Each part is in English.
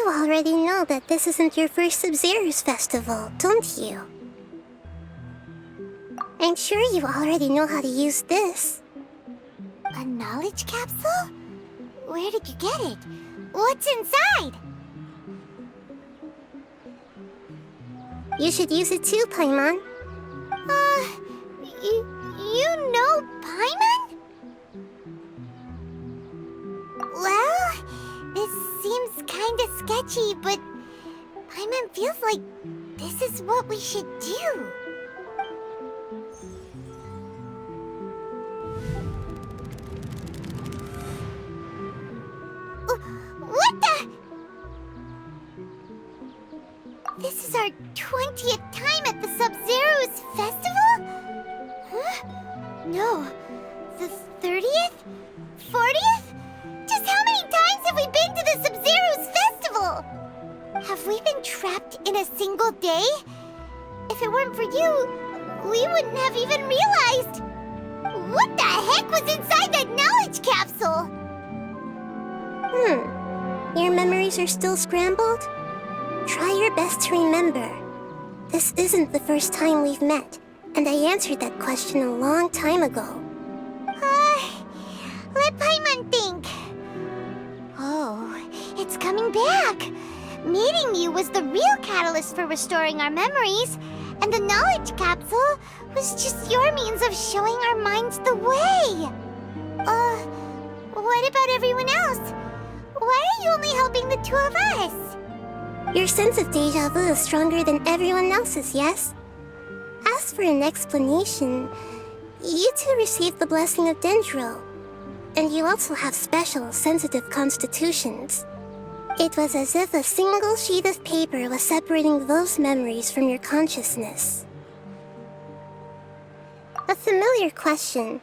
You already know that this isn't your first Sumeru's festival, don't you? I'm sure you already know how to use this. A knowledge capsule? Where did you get it? What's inside? You should use it too, Paimon. You know Paimon? Well, this seems kinda sketchy, but Paimon feels like this is what we should do. What the? This is our 20th time at the Sub-Zero's festival? Huh? No. The 30th? 40th? Just how many times have we been to the Sub-Zero's festival? Have we been trapped in a single day? If it weren't for you, we wouldn't have even realized. What the heck was inside that knowledge capsule? Your memories are still scrambled? Try your best to remember. This isn't the first time we've met, and I answered that question a long time ago. Let Paimon think. Oh, it's coming back. Meeting you was the real catalyst for restoring our memories, and the knowledge capsule was just your means of showing our minds the way. What about everyone else? Why are you only helping the two of us? Your sense of deja vu is stronger than everyone else's, yes? As for an explanation, you two received the blessing of dendro, and you also have special, sensitive constitutions. It was as if a single sheet of paper was separating those memories from your consciousness. A familiar question.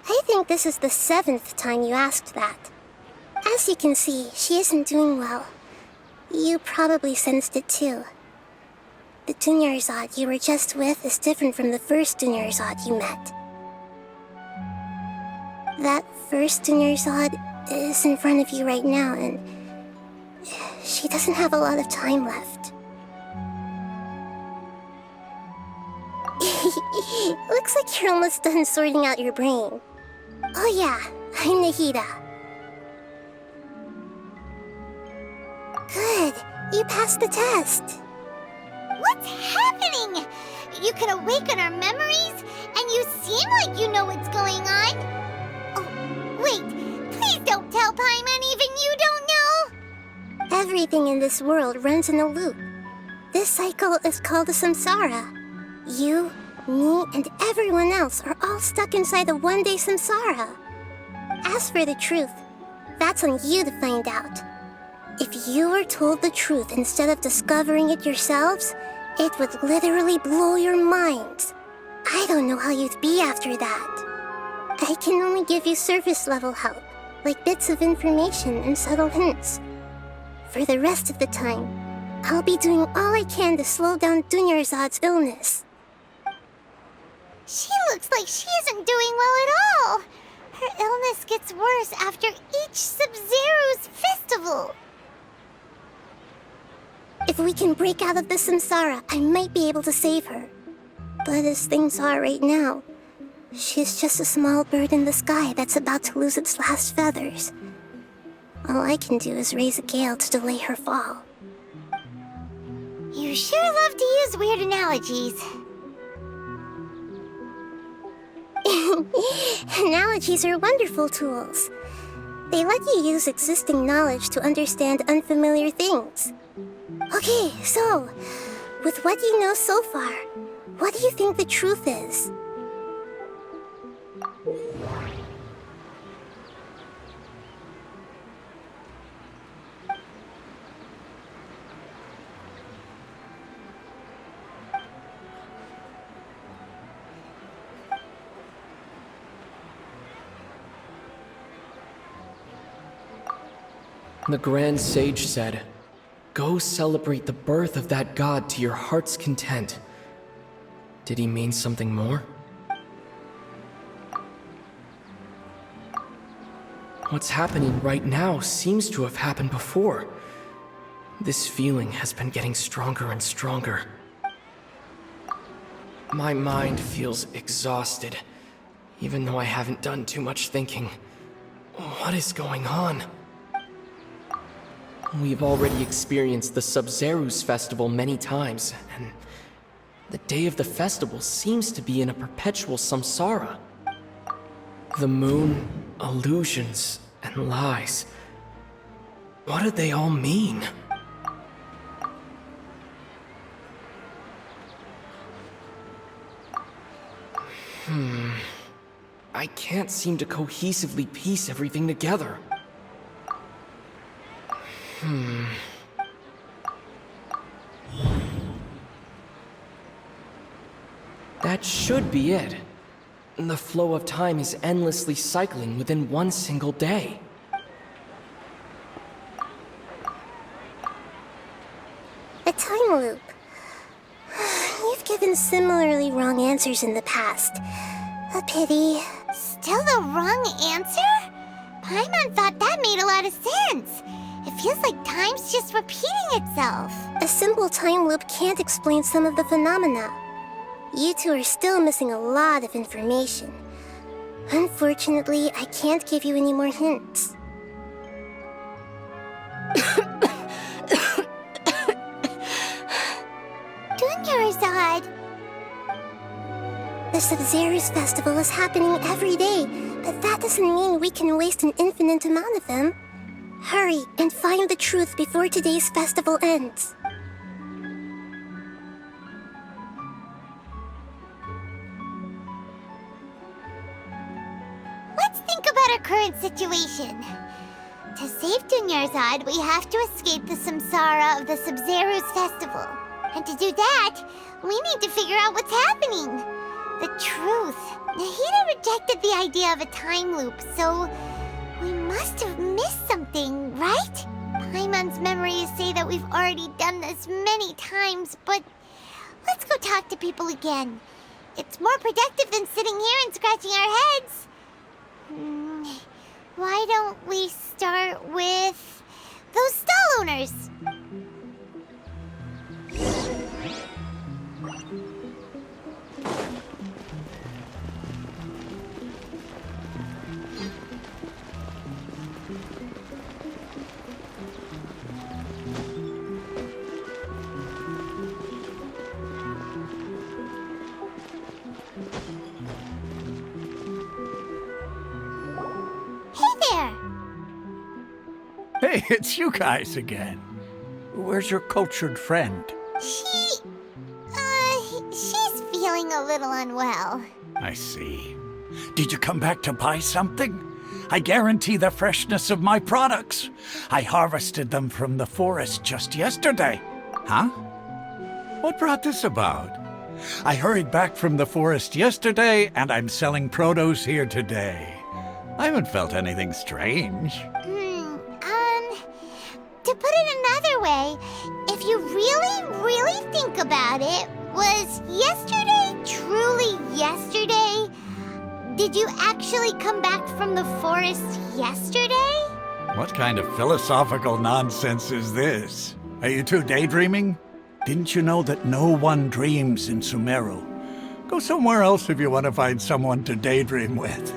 I think this is the 7th time you asked that. As you can see, she isn't doing well. You probably sensed it too. The Dunyarzad you were just with is different from the first Dunyarzad you met. That first Dunyarzad is in front of you right now, and she doesn't have a lot of time left. Looks like you're almost done sorting out your brain. Oh yeah, I'm Nahida. Good, you passed the test. What's happening? You can awaken our memories, and you seem like you know what's going on. Oh, wait, please don't tell Paimon even you don't know. Everything in this world runs in a loop. This cycle is called a samsara. You, me, and everyone else are all stuck inside a one-day samsara. As for the truth, that's on you to find out. If you were told the truth instead of discovering it yourselves, it would literally blow your minds. I don't know how you'd be after that. I can only give you surface-level help, like bits of information and subtle hints. For the rest of the time, I'll be doing all I can to slow down Dunyarzad's illness. She looks like she isn't doing well at all. Her illness gets worse after each Sub-Zero's festival. If we can break out of the samsara, I might be able to save her. But as things are right now, she's just a small bird in the sky that's about to lose its last feathers. All I can do is raise a gale to delay her fall. You sure love to use weird analogies. Analogies are wonderful tools. They let you use existing knowledge to understand unfamiliar things. Okay, so, with what you know so far, what do you think the truth is? The Grand Sage said, "Go celebrate the birth of that god to your heart's content." Did he mean something more? What's happening right now seems to have happened before. This feeling has been getting stronger and stronger. My mind feels exhausted, even though I haven't done too much thinking. What is going on? We've already experienced the Sub-Zeru's festival many times, and the day of the festival seems to be in a perpetual samsara. The moon, illusions, and lies. What do they all mean? I can't seem to cohesively piece everything together. That should be it. The flow of time is endlessly cycling within one single day. A time loop. You've given similarly wrong answers in the past. A pity. Still the wrong answer? Paimon thought that made a lot of sense. It feels like time's just repeating itself. A simple time loop can't explain some of the phenomena. You two are still missing a lot of information. Unfortunately, I can't give you any more hints. Dunyarzad! The Sub-Zeru's festival is happening every day, but that doesn't mean we can waste an infinite amount of them. Hurry and find the truth before today's festival ends. Let's think about our current situation. To save Dunyarzad, we have to escape the samsara of the Sub-Zeru's festival. And to do that, we need to figure out what's happening. The truth. Nahida rejected the idea of a time loop, so we must have missed something, right? Paimon's memories say that we've already done this many times, but let's go talk to people again. It's more productive than sitting here and scratching our heads. Why don't we start with those stall owners? Hey, it's you guys again. Where's your cultured friend? She's feeling a little unwell. I see. Did you come back to buy something? I guarantee the freshness of my products. I harvested them from the forest just yesterday. Huh? What brought this about? I hurried back from the forest yesterday, and I'm selling produce here today. I haven't felt anything strange. To put it another way, if you really think about it, was yesterday truly yesterday? Did you actually come back from the forest yesterday? What kind of philosophical nonsense is this? Are you two daydreaming? Didn't you know that no one dreams in Sumeru? Go somewhere else if you want to find someone to daydream with.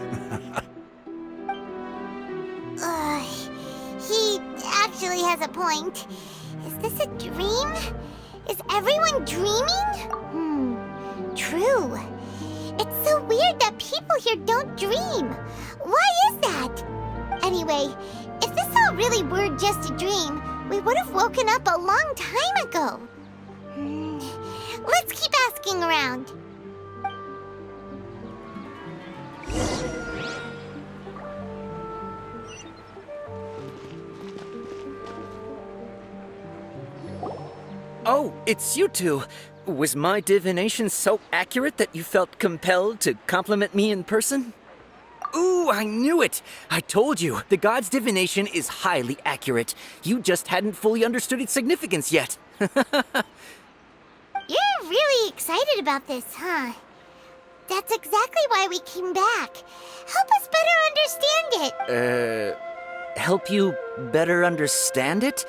He actually has a point. Is this a dream? Is everyone dreaming? True. It's so weird that people here don't dream. Why is that? Anyway, if this all really were just a dream, we would have woken up a long time ago. Let's keep asking around. Oh, it's you two. Was my divination so accurate that you felt compelled to compliment me in person? Ooh, I knew it! I told you, the god's divination is highly accurate. You just hadn't fully understood its significance yet. You're really excited about this, huh? That's exactly why we came back. Help us better understand it. Help you better understand it?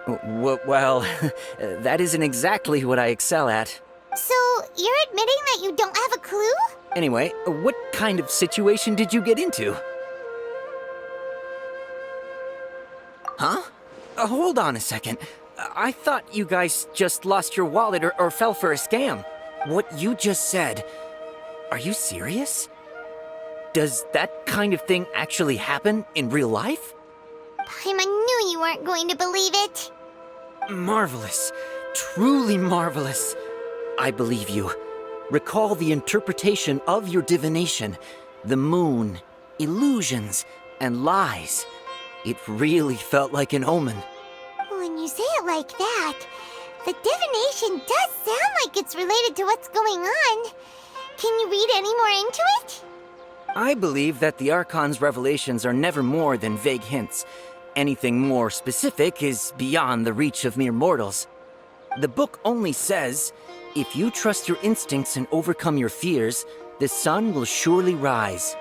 Well, that isn't exactly what I excel at. So, you're admitting that you don't have a clue? Anyway, what kind of situation did you get into? Huh? Hold on a second. I thought you guys just lost your wallet or fell for a scam. What you just said, are you serious? Does that kind of thing actually happen in real life? Paimon knew you weren't going to believe it. Marvelous. Truly marvelous. I believe you. Recall the interpretation of your divination. The moon, illusions, and lies. It really felt like an omen. When you say it like that, the divination does sound like it's related to what's going on. Can you read any more into it? I believe that the Archon's revelations are never more than vague hints. Anything more specific is beyond the reach of mere mortals. The book only says, if you trust your instincts and overcome your fears, the sun will surely rise.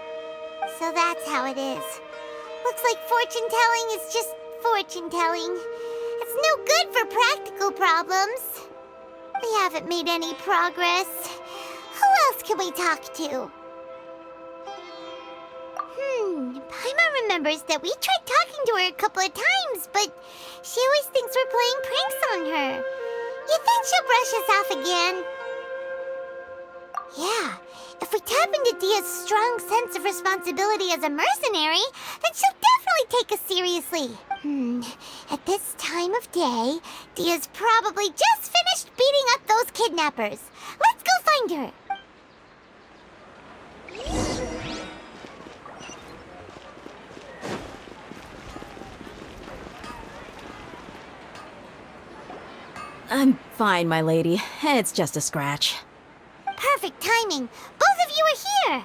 So that's how it is. Looks like fortune-telling is just fortune-telling. It's no good for practical problems. We haven't made any progress. Who else can we talk to? Paimon remembers that we tried talking to her a couple of times, but she always thinks we're playing pranks on her. You think she'll brush us off again? Yeah, if we tap into Dia's strong sense of responsibility as a mercenary, then she'll definitely take us seriously. At this time of day, Dia's probably just finished beating up those kidnappers. Let's go find her. I'm fine, my lady. It's just a scratch. Perfect timing. Both of you are here.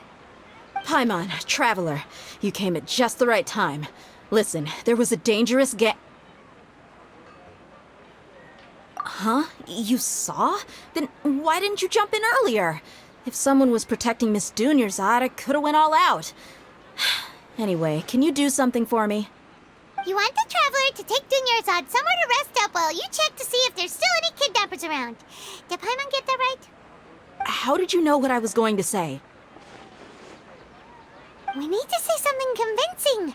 Paimon, traveler, you came at just the right time. Listen, there was a dangerous Huh? You saw? Then why didn't you jump in earlier? If someone was protecting Miss Dunyarzad, I could've went all out. Anyway, can you do something for me? You want the traveler to take Dunyarzad somewhere to rest up while you check to see if there's still any kidnappers around. Did Paimon get that right? How did you know what I was going to say? We need to say something convincing.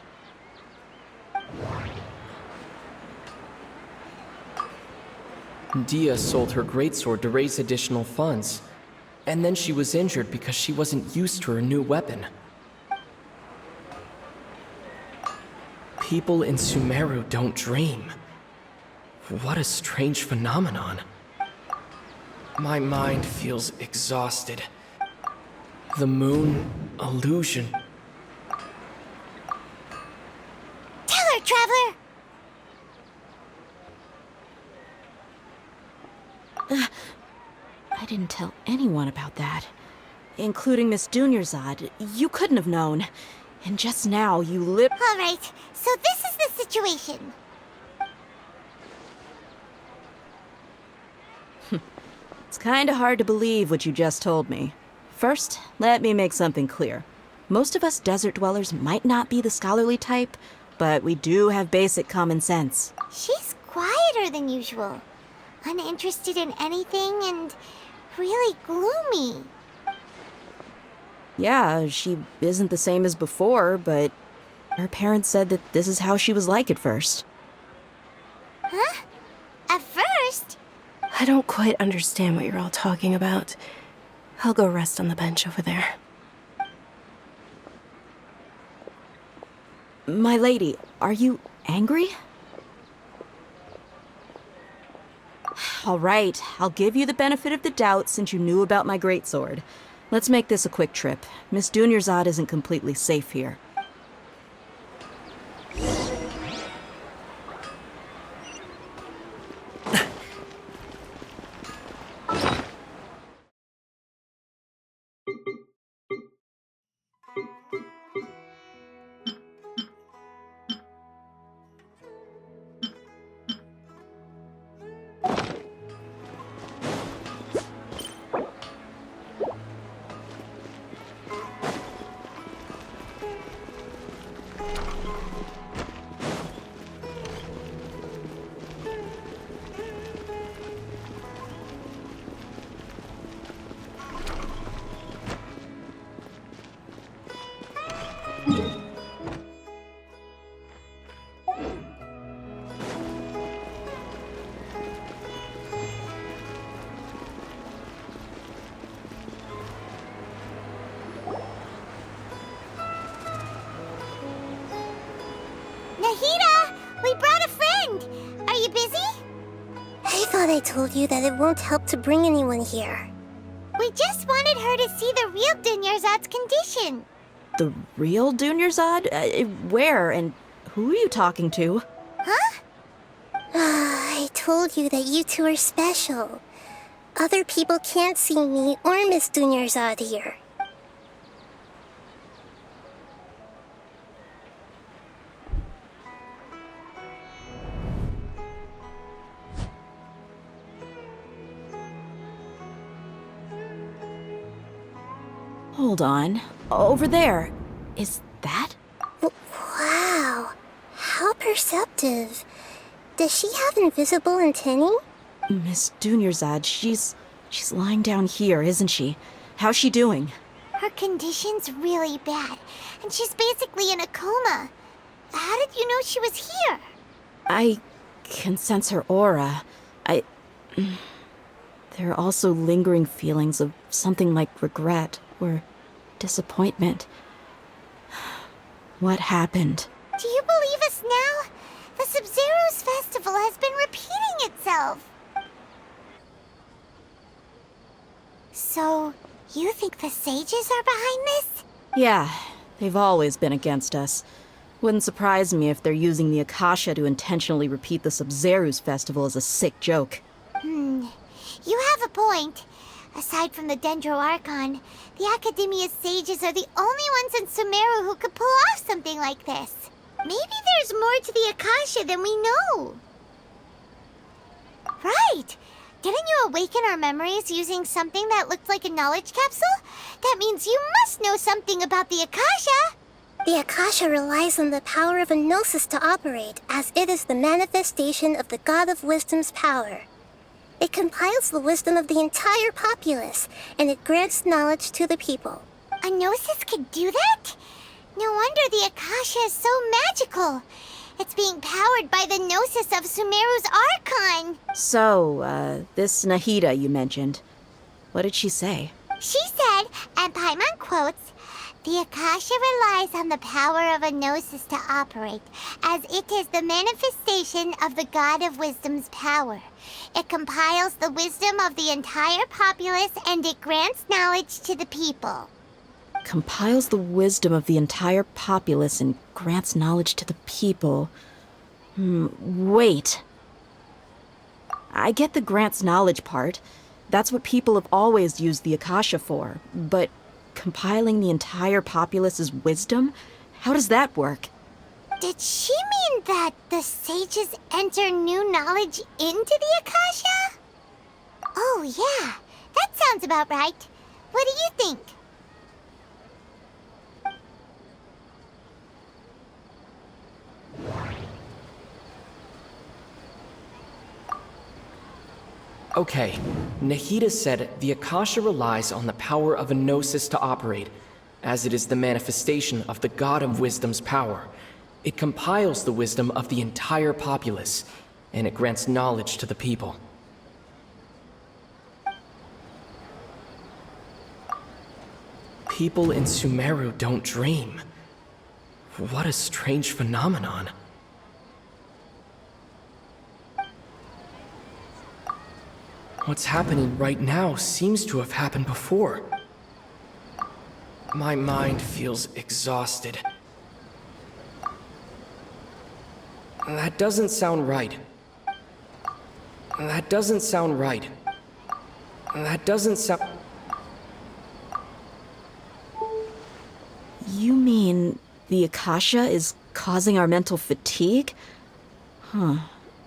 Dia sold her greatsword to raise additional funds. And then she was injured because she wasn't used to her new weapon. People in Sumeru don't dream. What a strange phenomenon. My mind feels exhausted. The moon, illusion. Tell her, traveler! I didn't tell anyone about that. Including Miss Dunyarzad. You couldn't have known. And just now, you All right, so this is the situation. It's kinda hard to believe what you just told me. First, let me make something clear. Most of us desert dwellers might not be the scholarly type, but we do have basic common sense. She's quieter than usual. Uninterested in anything and really gloomy. Yeah, she isn't the same as before, but her parents said that this is how she was like at first. Huh? At first? I don't quite understand what you're all talking about. I'll go rest on the bench over there. My lady, are you angry? All right, I'll give you the benefit of the doubt since you knew about my greatsword. Let's make this a quick trip. Miss Dunyarzad isn't completely safe here. thought I told you that it won't help to bring anyone here. We just wanted her to see the real Dunyarzad's condition. The real Dunyarzad? Where and who are you talking to? Huh? I told you that you two are special. Other people can't see me or Miss Dunyarzad here. Hold on. Over there. Is that? Wow, how perceptive. Does she have invisible antennae? Miss Dunyarzad, she's lying down here, isn't she? How's she doing? Her condition's really bad, and she's basically in a coma. How did you know she was here? I can sense her aura. There are also lingering feelings of something like regret or disappointment. What happened? Do you believe us now? The Sumeru's festival has been repeating itself. So, you think the sages are behind this? Yeah, they've always been against us. Wouldn't surprise me if they're using the Akasha to intentionally repeat the Sumeru's festival as a sick joke. You have a point. Aside from the dendro archon, the Academia's sages are the only ones in Sumeru who could pull off something like this. Maybe there's more to the Akasha than we know. Right! Didn't you awaken our memories using something that looked like a knowledge capsule? That means you must know something about the Akasha! The Akasha relies on the power of a gnosis to operate, as it is the manifestation of the God of Wisdom's power. It compiles the wisdom of the entire populace, and it grants knowledge to the people. A gnosis could do that? No wonder the Akasha is so magical. It's being powered by the gnosis of Sumeru's archon. So, this Nahida you mentioned, what did she say? She said, and Paimon quotes, "The Akasha relies on the power of a gnosis to operate, as it is the manifestation of the God of Wisdom's power. It compiles the wisdom of the entire populace and it grants knowledge to the people." Compiles the wisdom of the entire populace and grants knowledge to the people. Wait. I get the grants knowledge part. That's what people have always used the Akasha for. But compiling the entire populace's wisdom? How does that work? Did she mean that the sages enter new knowledge into the Akasha? Oh yeah, that sounds about right. What do you think? Okay, Nahida said the Akasha relies on the power of a gnosis to operate, as it is the manifestation of the God of Wisdom's power. It compiles the wisdom of the entire populace, and it grants knowledge to the people. People in Sumeru don't dream. What a strange phenomenon. What's happening right now seems to have happened before. My mind feels exhausted. That doesn't sound right. That doesn't sound right. That doesn't sound... You mean the Akasha is causing our mental fatigue? Huh.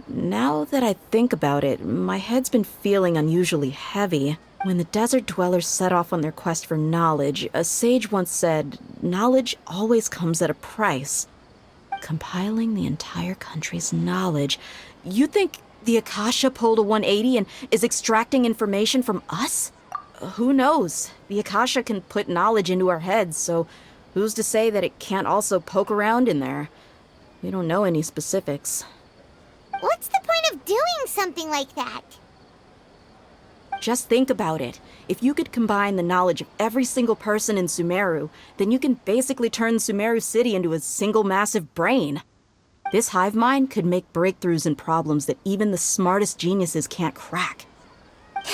Now that I think about it, my head's been feeling unusually heavy. When the desert dwellers set off on their quest for knowledge, a sage once said, knowledge always comes at a price. Compiling the entire country's knowledge. You think the Akasha pulled a 180 and is extracting information from us? Who knows? The Akasha can put knowledge into our heads, so who's to say that it can't also poke around in there? We don't know any specifics. What's the point of doing something like that? Just think about it. If you could combine the knowledge of every single person in Sumeru, then you can basically turn Sumeru City into a single massive brain. This hive mind could make breakthroughs in problems that even the smartest geniuses can't crack.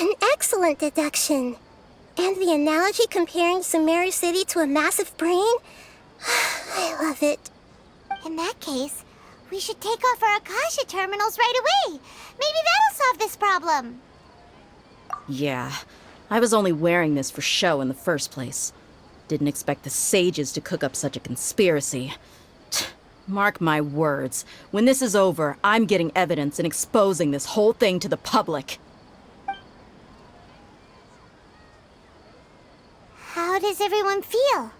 An excellent deduction. And the analogy comparing Sumeru City to a massive brain? I love it. In that case, we should take off our Akasha terminals right away. Maybe that'll solve this problem. Yeah, I was only wearing this for show in the first place. Didn't expect the sages to cook up such a conspiracy. Mark my words, when this is over, I'm getting evidence and exposing this whole thing to the public. How does everyone feel?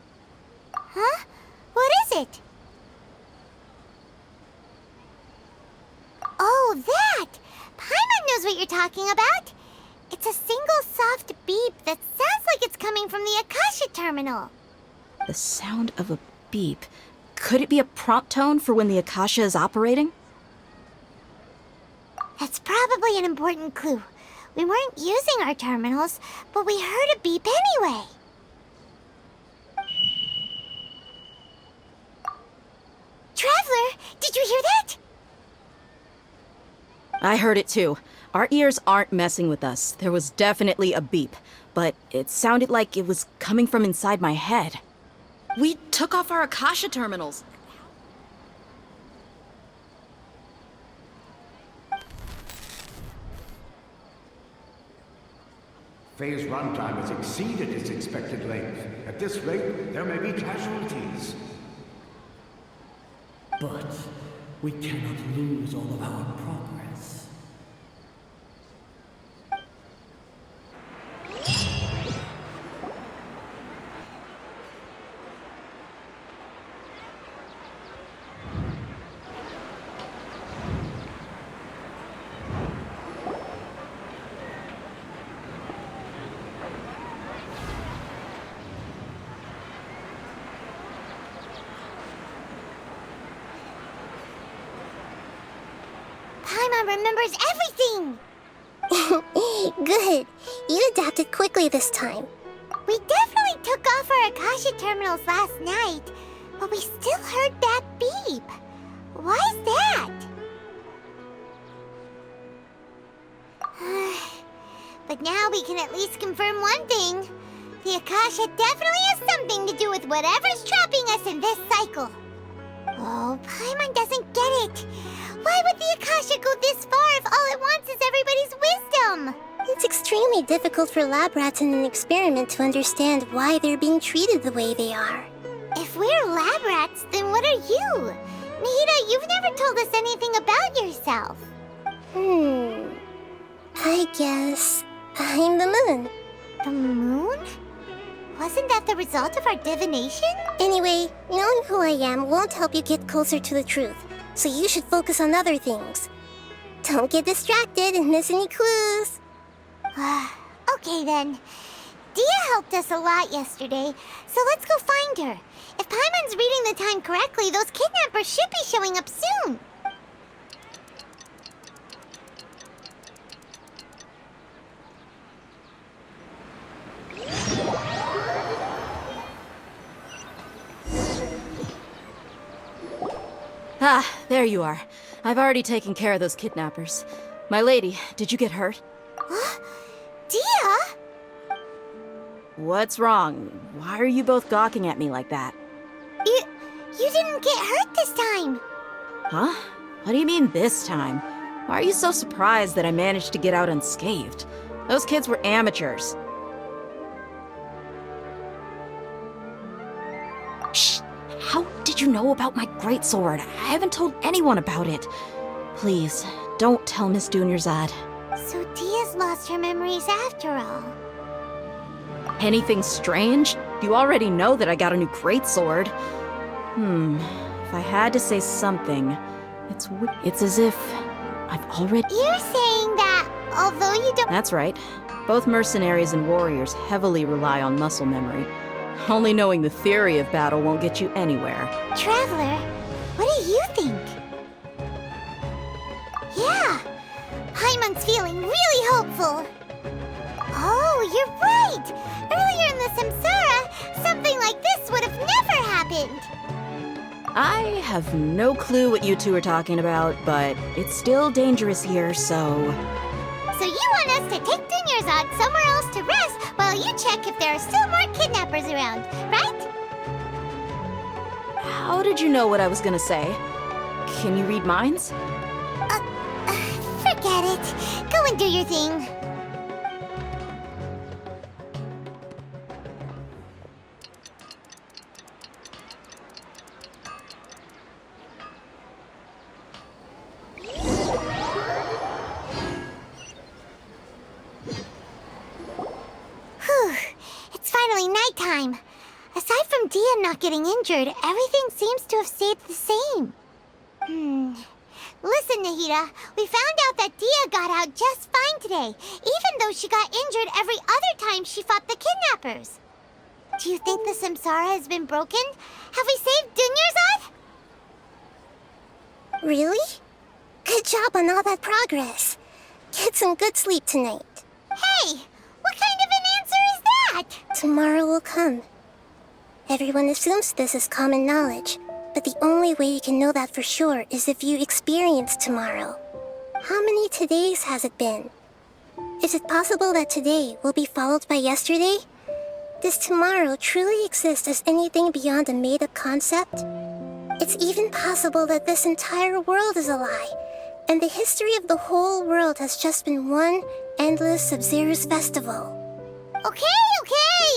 Huh? What is it? Oh, that! Paimon knows what you're talking about. It's a single soft beep that sounds like it's coming from the Akasha terminal. The sound of a beep. Could it be a prompt tone for when the Akasha is operating? That's probably an important clue. We weren't using our terminals, but we heard a beep anyway. Traveler, did you hear that? I heard it too. Our ears aren't messing with us. There was definitely a beep, but it sounded like it was coming from inside my head. We took off our Akasha terminals. Phase runtime has exceeded its expected length. At this rate, there may be casualties. But we cannot lose all of our progress. Paimon remembers everything! Good. You adapted quickly this time. We definitely took off our Akasha terminals last night, but we still heard that beep. Why is that? But now we can at least confirm one thing. The Akasha definitely has something to do with whatever's trapping us in this cycle. Oh, Paimon doesn't get it. Why would the Akasha go this far if all it wants is everybody's wisdom? It's extremely difficult for lab rats in an experiment to understand why they're being treated the way they are. If we're lab rats, then what are you? Nihida, you've never told us anything about yourself. I guess I'm the moon. The moon? Wasn't that the result of our divination? Anyway, knowing who I am won't help you get closer to the truth, so you should focus on other things. Don't get distracted and miss any clues. Okay then. Dia helped us a lot yesterday, so let's go find her. If Paimon's reading the time correctly, those kidnappers should be showing up soon. Ah, there you are. I've already taken care of those kidnappers. My lady, did you get hurt? Dia? What's wrong? Why are you both gawking at me like that? You didn't get hurt this time. Huh? What do you mean this time? Why are you so surprised that I managed to get out unscathed? Those kids were amateurs. Shh! How did you know about my greatsword? I haven't told anyone about it. Please, don't tell Miss Dunyarzad. So Dia's lost her memories after all. Anything strange? You already know that I got a new greatsword. If I had to say something, it's as if I've already... You're saying that, although you don't... That's right. Both mercenaries and warriors heavily rely on muscle memory. Only knowing the theory of battle won't get you anywhere. Traveler, what do you think? Yeah, Paimon's feeling really hopeful. Oh, you're right! Earlier in the Samsara, something like this would have never happened. I have no clue what you two are talking about, but it's still dangerous here, so... So you want us to take Dunyarzad somewhere else to rest while you check if there are still more kidnappers around, right? How did you know what I was gonna say? Can you read minds? Forget it. Go and do your thing. Whew. It's finally nighttime. Aside from Dia not getting injured, everything seems to have stayed the same. Listen, Nahida, we found out that Dia got out just fine today, even though she got injured every other time she fought the kidnappers. Do you think the Samsara has been broken? Have we saved Dunyarzad? Really? Good job on all that progress. Get some good sleep tonight. Hey, what kind of an answer is that? Tomorrow will come. Everyone assumes this is common knowledge, but the only way you can know that for sure is if you experience tomorrow. How many todays has it been? Is it possible that today will be followed by yesterday? Does tomorrow truly exist as anything beyond a made-up concept? It's even possible that this entire world is a lie, and the history of the whole world has just been one endless Sub-Zero's festival. Okay,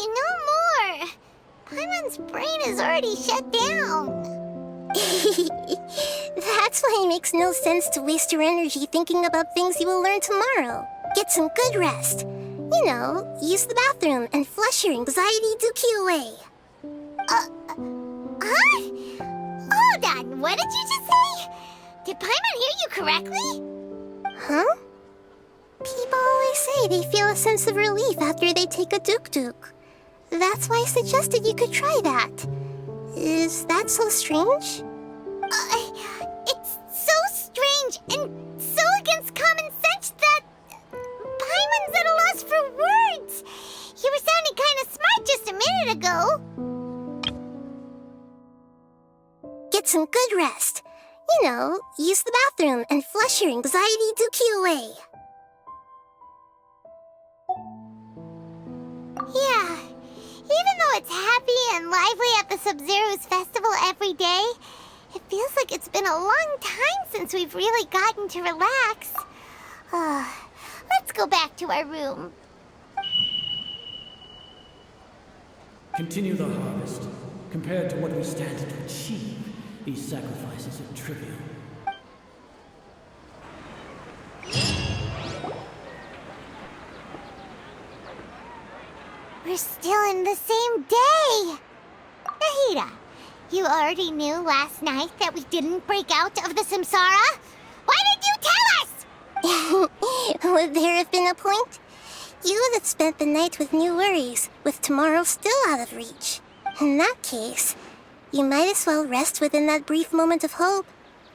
no more. Paimon's brain is already shut down. That's why it makes no sense to waste your energy thinking about things you will learn tomorrow. Get some good rest. You know, use the bathroom and flush your anxiety dookie away. Huh? Hold on, what did you just say? Did Paimon hear you correctly? Huh? People always say they feel a sense of relief after they take a duk-duk. That's why I suggested you could try that. Is that so strange? It's so strange and so against common sense that Paimon's at a loss for words. You were sounding kind of smart just a minute ago. Get some good rest. You know, use the bathroom and flush your anxiety dookie away. Yeah, even though it's happy and lively at the Sub-Zero's festival every day, it feels like it's been a long time since we've really gotten to relax. Let's go back to our room. Continue the harvest. Compared to what we stand to achieve, these sacrifices are trivial. We're still in the same day! Nahida, you already knew last night that we didn't break out of the Samsara? Why did you tell us? Would there have been a point? You would have spent the night with new worries, with tomorrow still out of reach. In that case, you might as well rest within that brief moment of hope.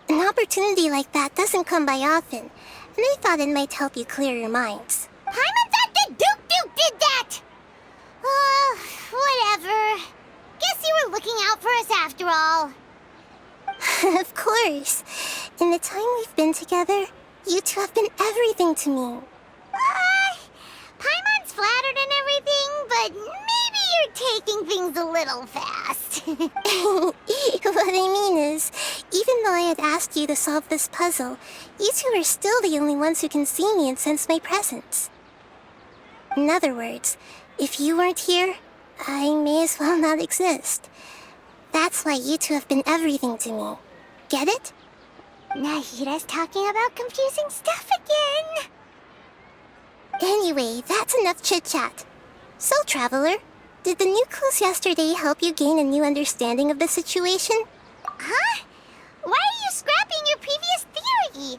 An opportunity like that doesn't come by often, and I thought it might help you clear your minds. Paimon thought that Duke did that! Whatever. Guess you were looking out for us after all. Of course. In the time we've been together, you two have been everything to me. Paimon's flattered and everything, but maybe you're taking things a little fast. What I mean is, even though I had asked you to solve this puzzle, you two are still the only ones who can see me and sense my presence. In other words, if you weren't here, I may as well not exist. That's why you two have been everything to me. Get it? Nahida's talking about confusing stuff again. Anyway, that's enough chit-chat. So, Traveler, did the new clues yesterday help you gain a new understanding of the situation? Huh? Why are you scrapping your previous theory?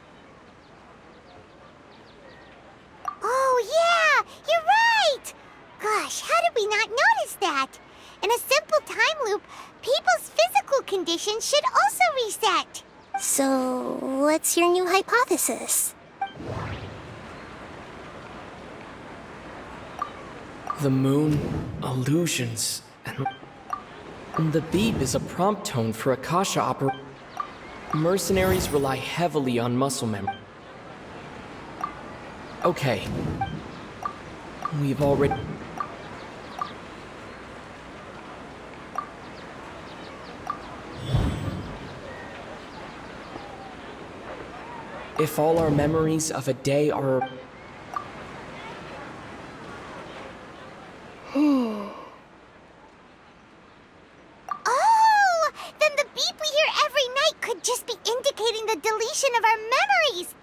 Oh, yeah, you're right! Gosh, how did we not notice that? In a simple time loop, people's physical conditions should also reset. So, what's your new hypothesis? The moon, illusions, and The beep is a prompt tone for Akasha Mercenaries rely heavily on muscle memory. Okay. We've already... If all our memories of a day are... Oh! Then the beep we hear every night could just be indicating the deletion of our memories.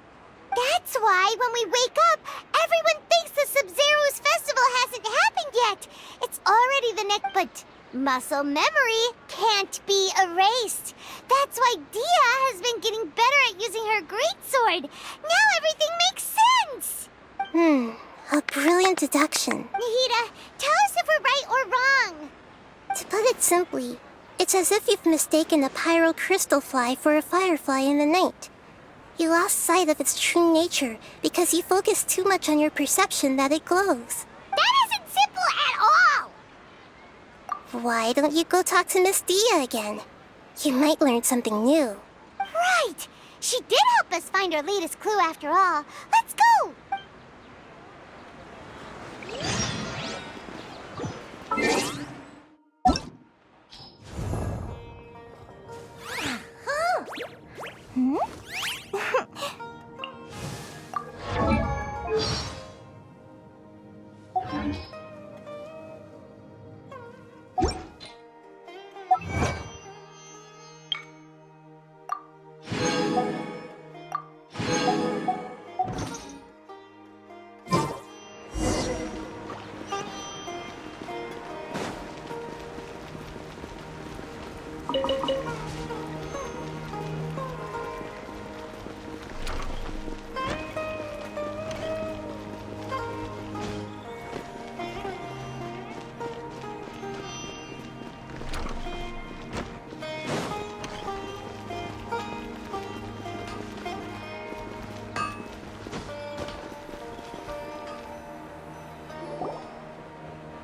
That's why when we wake up, everyone thinks the Sub-Zero's festival hasn't happened yet. It's already the next, but muscle memory can't be erased. That's why Dia has been getting better at using her greatsword. Now everything makes sense. A brilliant deduction. Nahida, tell us if we're right or wrong. To put it simply, it's as if you've mistaken a pyro crystal fly for a firefly in the night. You lost sight of its true nature because you focused too much on your perception that it glows. That isn't simple at all. Why don't you go talk to Miss Dia again? You might learn something new. Right. She did help us find our latest clue after all. Let's go.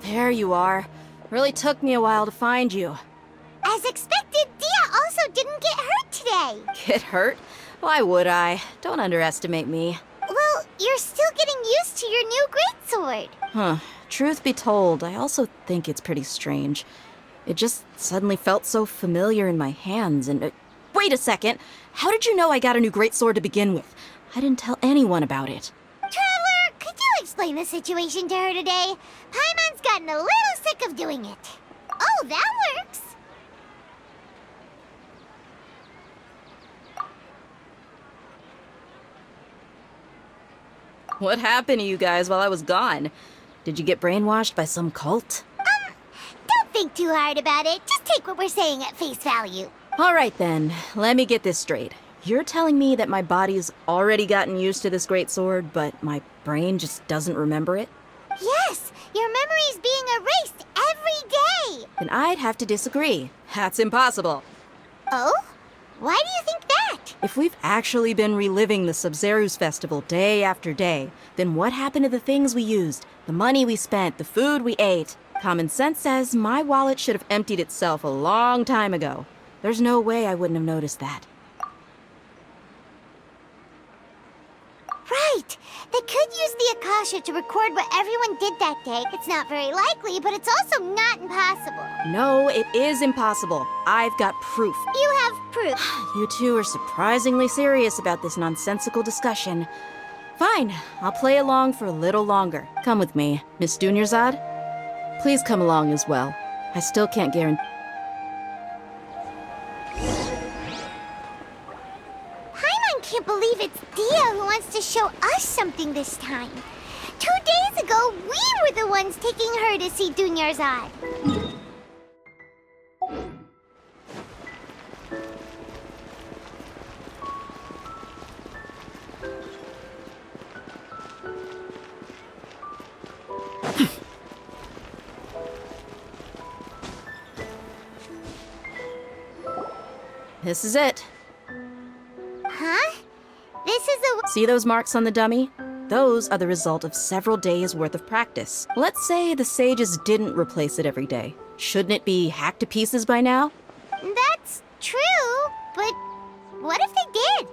There you are. Really took me a while to find you. As expected, Dia also didn't get hurt today. Get hurt? Why would I? Don't underestimate me. Well, you're still getting used to your new greatsword. Huh. Truth be told, I also think it's pretty strange. It just suddenly felt so familiar in my hands and... wait a second! How did you know I got a new greatsword to begin with? I didn't tell anyone about it. Traveler, could you explain the situation to her today? Paimon's gotten a little sick of doing it. Oh, that works. What happened to you guys while I was gone? Did you get brainwashed by some cult? Don't think too hard about it. Just take what we're saying at face value. All right then, let me get this straight. You're telling me that my body's already gotten used to this greatsword, but my brain just doesn't remember it? Yes, your memory's being erased every day. Then I'd have to disagree. That's impossible. Oh? Why do you think that? If we've actually been reliving the Sub-Zeru's festival day after day, then what happened to the things we used, the money we spent, the food we ate? Common sense says my wallet should have emptied itself a long time ago. There's no way I wouldn't have noticed that. Right. They could use the Akasha to record what everyone did that day. It's not very likely, but it's also not impossible. No, it is impossible. I've got proof. You have proof. You two are surprisingly serious about this nonsensical discussion. Fine, I'll play along for a little longer. Come with me, Miss Dunyarzad. Please come along as well. I still can't guarantee... Paimon can't believe it's Dia who wants to show us something this time. 2 days ago, we were the ones taking her to see Dunyarzad. This is it. Huh? This is a... See those marks on the dummy? Those are the result of several days' worth of practice. Let's say the sages didn't replace it every day. Shouldn't it be hacked to pieces by now? That's true, but what if they did?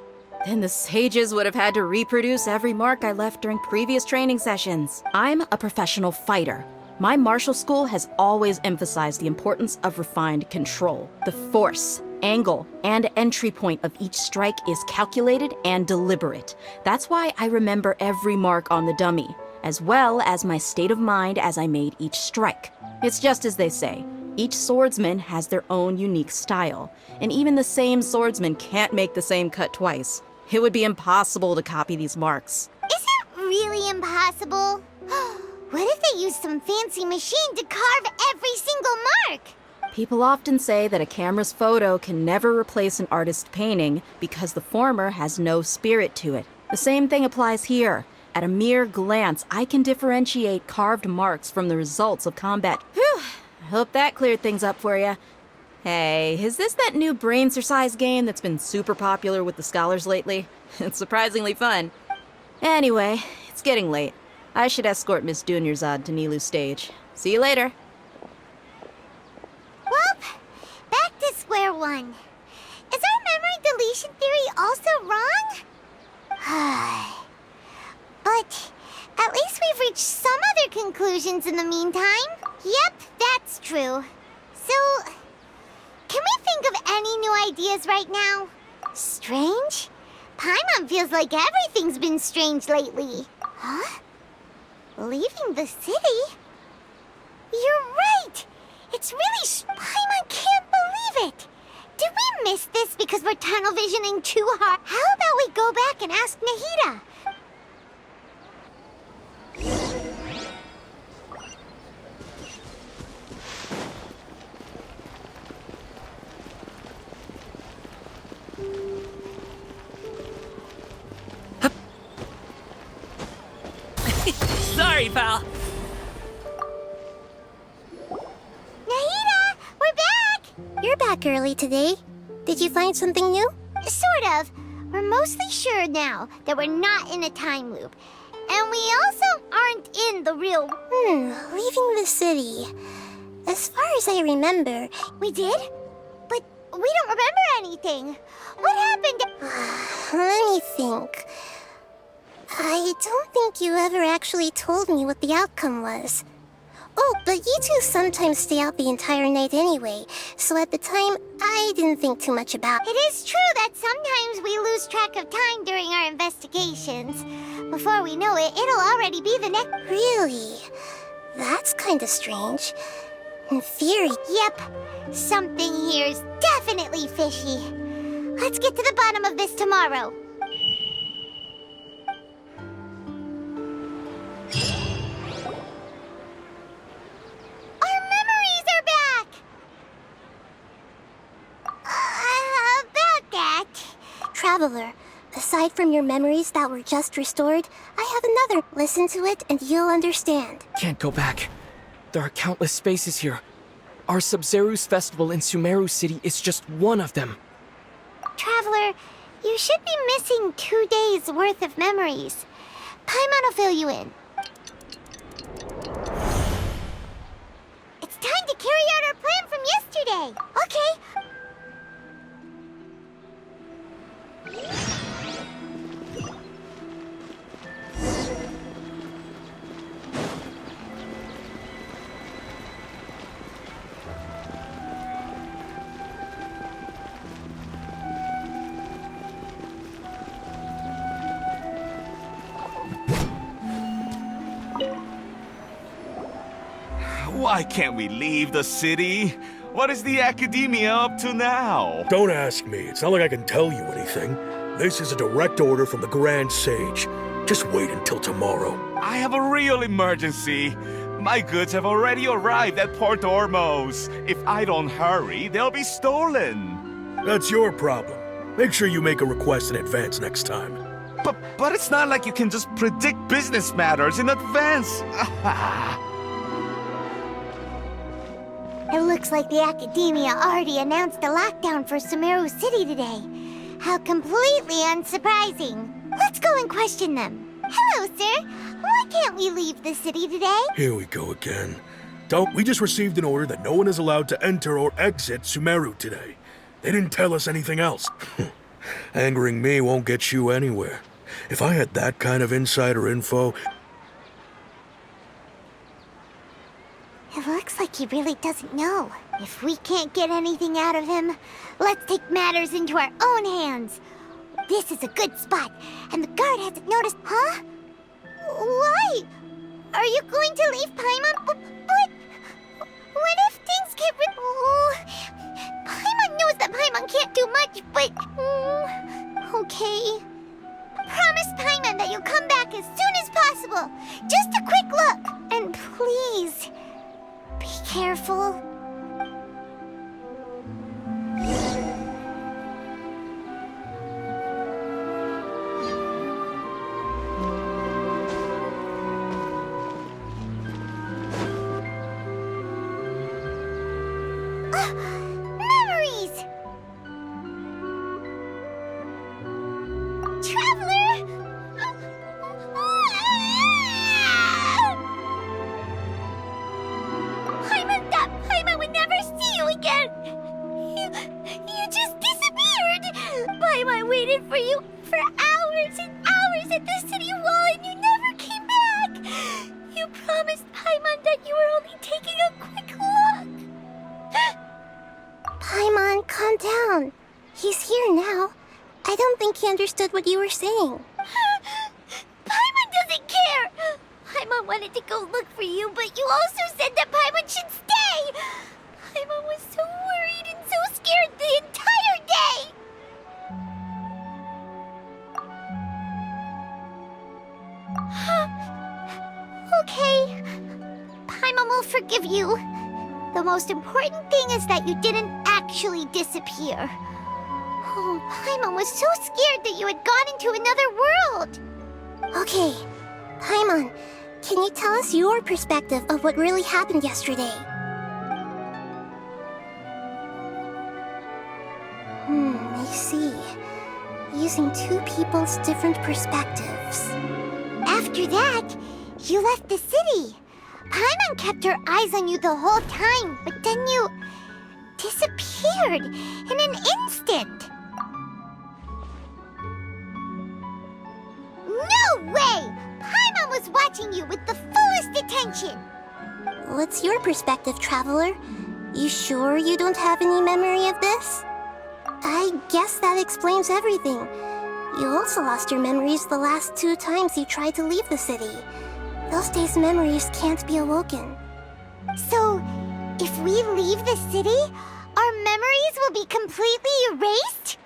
Then the sages would have had to reproduce every mark I left during previous training sessions. I'm a professional fighter. My martial school has always emphasized the importance of refined control. The force, angle, and entry point of each strike is calculated and deliberate. That's why I remember every mark on the dummy, as well as my state of mind as I made each strike. It's just as they say. Each swordsman has their own unique style, and even the same swordsman can't make the same cut twice. It would be impossible to copy these marks. Is it really impossible? What if they used some fancy machine to carve every single mark? People often say that a camera's photo can never replace an artist's painting because the former has no spirit to it. The same thing applies here. At a mere glance, I can differentiate carved marks from the results of combat. Whew! I hope that cleared things up for you. Hey, is this that new brain exercise game that's been super popular with the scholars lately? It's surprisingly fun. Anyway, it's getting late. I should escort Miss Dunyarzad to Nilu's stage. See you later. Well, back to square one. Is our memory deletion theory also wrong? But at least we've reached some other conclusions in the meantime. Yep, that's true. So, can we think of any new ideas right now? Strange? Paimon feels like everything's been strange lately. Huh? Leaving the city? You're right! It's really Paimon can't believe it! Did we miss this because we're tunnel visioning too hard? How about we go back and ask Nahida? Sorry, pal. Nahida, we're back! You're back early today. Did you find something new? Sort of. We're mostly sure now that we're not in a time loop. And we also aren't in the real... Leaving the city. As far as I remember... We did? But we don't remember anything. What happened? Let me think. I don't think you ever actually told me what the outcome was. Oh, but you two sometimes stay out the entire night anyway, so at the time, I didn't think too much about it. It is true that sometimes we lose track of time during our investigations. Before we know it, it'll already be the next... Really? That's kinda strange. In theory... Yep. Something here's definitely fishy. Let's get to the bottom of this tomorrow. Our memories are back! About that... Traveler, aside from your memories that were just restored, I have another. Listen to it and you'll understand. Can't go back. There are countless spaces here. Our Sub-Zeru's festival in Sumeru City is just one of them. Traveler, you should be missing 2 days' worth of memories. Paimon will fill you in. It's time to carry out our plan from yesterday. Okay. Why can't we leave the city? What is the academia up to now? Don't ask me. It's not like I can tell you anything. This is a direct order from the Grand Sage. Just wait until tomorrow. I have a real emergency. My goods have already arrived at Port Ormos. If I don't hurry, they'll be stolen. That's your problem. Make sure you make a request in advance next time. But it's not like you can just predict business matters in advance. It looks like the Academia already announced a lockdown for Sumeru City today. How completely unsurprising. Let's go and question them. Hello, sir. Why can't we leave the city today? Here we go again. We just received an order that no one is allowed to enter or exit Sumeru today. They didn't tell us anything else. Angering me won't get you anywhere. If I had that kind of insider info... It looks like he really doesn't know. If we can't get anything out of him, let's take matters into our own hands. This is a good spot, and the guard hasn't noticed, huh? Why? Are you going to leave Paimon? But what if things get Paimon knows that Paimon can't do much, but... okay. Promise Paimon that you'll come back as soon as possible. Just a quick look. And please, be careful. Memories! Traveler! Paimon would never see you again! You just disappeared! Paimon waited for you for hours and hours at the city wall and you never came back! You promised Paimon that you were only taking a quick look! Paimon, calm down. He's here now. I don't think he understood what you were saying. Paimon doesn't care! Paimon wanted to go look for you, but you also said that Paimon should stay! Paimon was so worried and so scared the entire day! Okay. Paimon will forgive you. The most important thing is that you didn't actually disappear. Oh, Paimon was so scared that you had gone into another world! Okay, Paimon, can you tell us your perspective of what really happened yesterday? I see. Using two people's different perspectives. After that, you left the city. Paimon kept her eyes on you the whole time, but then you disappeared in an instant. No way! Paimon was watching you with the fullest attention. What's your perspective, Traveler? You sure you don't have any memory of this? I guess that explains everything. You also lost your memories the last 2 times you tried to leave the city. Those days' memories can't be awoken. So, if we leave the city, our memories will be completely erased?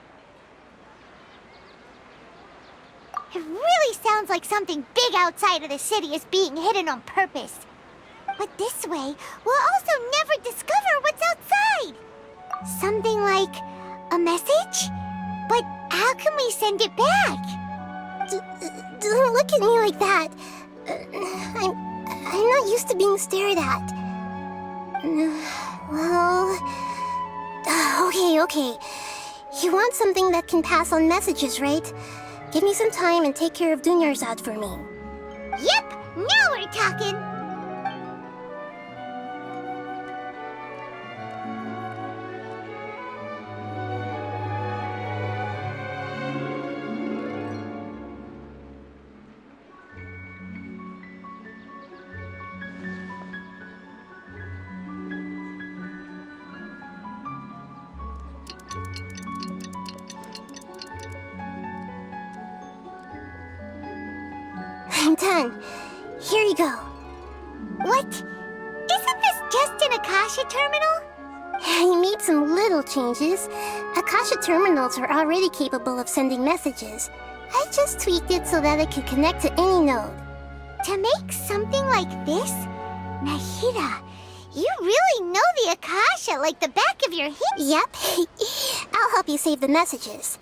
It really sounds like something big outside of the city is being hidden on purpose. But this way, we'll also never discover what's outside. Something like a message? But how can we send it back? Don't look at me like that. I'm not used to being stared at. Well... Okay. You want something that can pass on messages, right? Give me some time and take care of Dunyarzad for me. Yep, now we're talking! I'm done. Here you go. What? Isn't this just an Akasha terminal? I made some little changes. Akasha terminals are already capable of sending messages. I just tweaked it so that it could connect to any node. To make something like this? Nahida, you really know the Akasha like the back of your hand. Yep. I'll help you save the messages.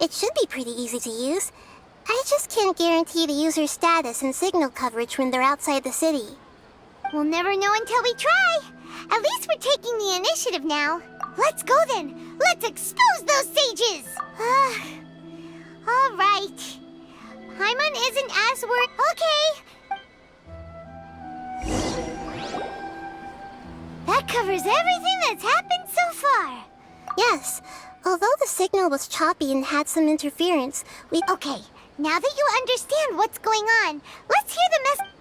It should be pretty easy to use. I just can't guarantee the user's status and signal coverage when they're outside the city. We'll never know until we try. At least we're taking the initiative now. Let's go then. Let's expose those sages. All right. Paimon isn't as worried. Okay. covers everything that's happened so far. Yes, although the signal was choppy and had some interference, we... Okay, now that you understand what's going on, let's hear the message.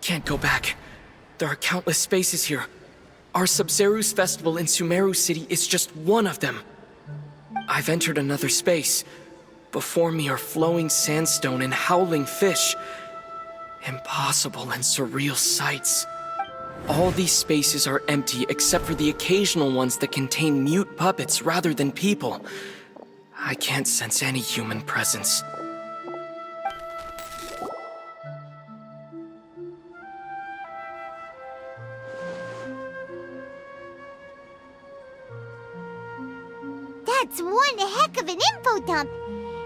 Can't go back. There are countless spaces here. Our Sub-Zeru's festival in Sumeru City is just one of them. I've entered another space. Before me are flowing sandstone and howling fish. Impossible and surreal sights. All these spaces are empty except for the occasional ones that contain mute puppets rather than people. I can't sense any human presence. That's one heck of an info dump.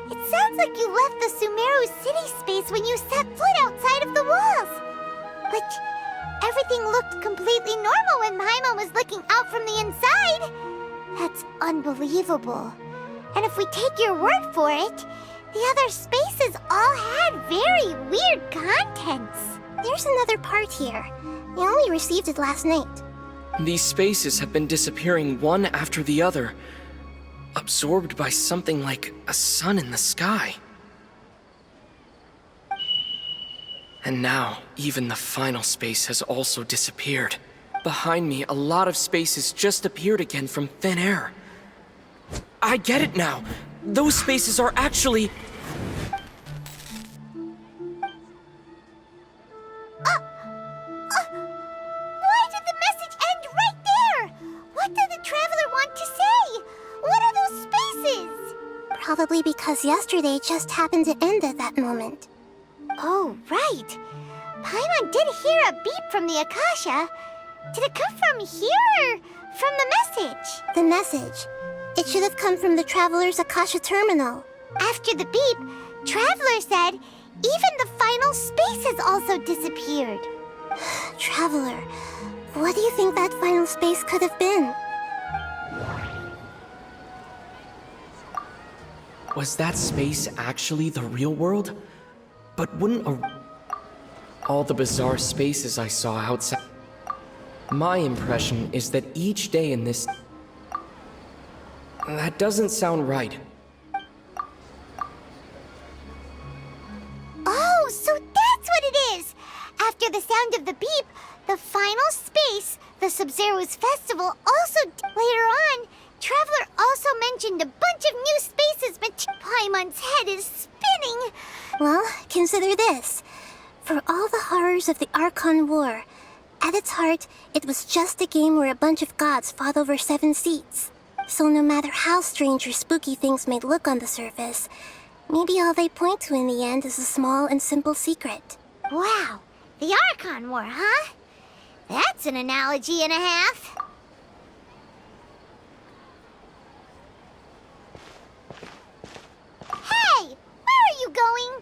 It sounds like you left the Sumeru city space when you set foot outside of the walls. But everything looked completely normal when Paimon was looking out from the inside. That's unbelievable. And if we take your word for it, the other spaces all had very weird contents. There's another part here. I only received it last night. These spaces have been disappearing one after the other, absorbed by something like a sun in the sky. And now, even the final space has also disappeared. Behind me, a lot of spaces just appeared again from thin air. I get it now! Those spaces are actually... Why did the message end right there? What did the traveler want to say? What are those spaces? Probably because yesterday just happened to end at that moment. Oh, right. Paimon did hear a beep from the Akasha. Did it come from here or from the message? The message. It should have come from the Traveler's Akasha terminal. After the beep, Traveler said even the final space has also disappeared. Traveler, what do you think that final space could have been? Was that space actually the real world? But wouldn't all the bizarre spaces I saw outside... My impression is that each day in this... That doesn't sound right. Oh, so that's what it is! After the sound of the beep, the final space, the Sub-Zeru's festival, also... Later on, Traveler also mentioned a bunch of new spaces, but Paimon's head is spinning. Well, consider this. For all the horrors of the Archon War, at its heart, it was just a game where a bunch of gods fought over 7 seats. So no matter how strange or spooky things may look on the surface, maybe all they point to in the end is a small and simple secret. Wow, the Archon War, huh? That's an analogy and a half. Hey, where are you going?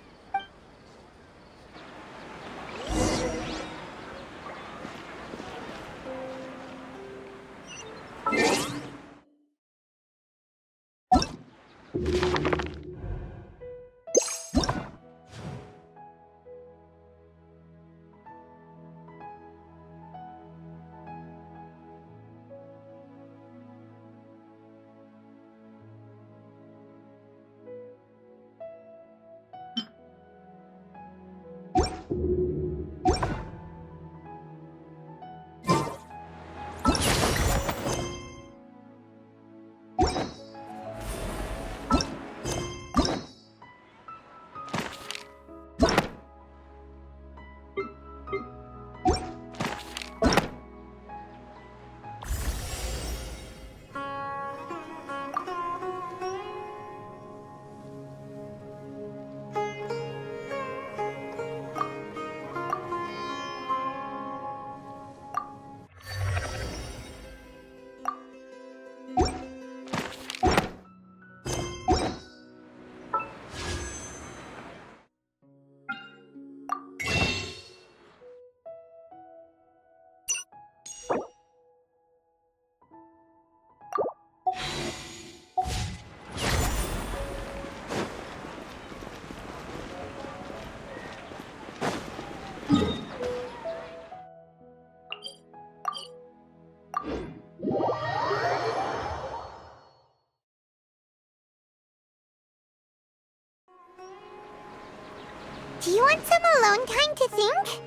Do you want some alone time to think?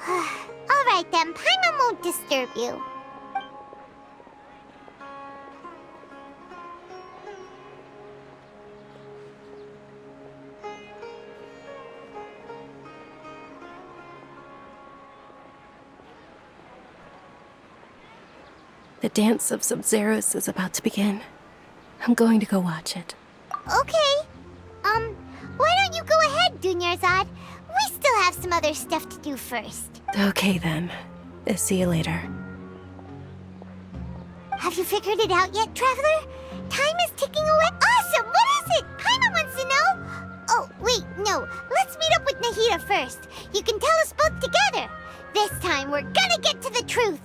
Alright then, Paimon won't disturb you. The dance of Sub-Zeros is about to begin. I'm going to go watch it. Okay. Why don't you go ahead, Dunyarzad? We still have some other stuff to do first. Okay then. See you later. Have you figured it out yet, Traveler? Time is ticking away. Awesome! What is it? Paimon wants to know. Oh, wait, no. Let's meet up with Nahida first. You can tell us both together. This time, we're gonna get to the truth.